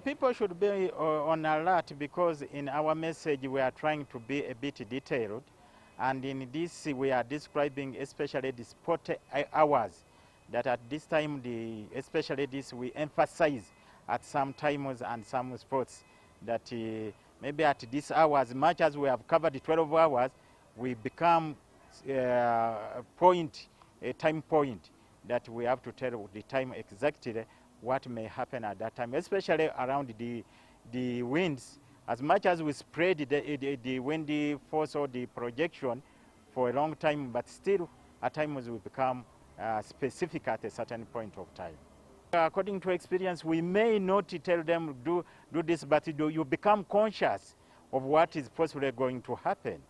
People should be on alert, because in our message we are trying to be a bit detailed, and in this we are describing especially the sport hours, that at this time, especially this, we emphasize at some times and some sports that maybe at this hour, as much as we have covered the 12 hours, we become a time point that we have to tell the time exactly what may happen at that time, especially around the winds. As much as we spread the windy force or the projection for a long time, but still at times we become specific at a certain point of time. According to experience, we may not tell them do this, but you become conscious of what is possibly going to happen.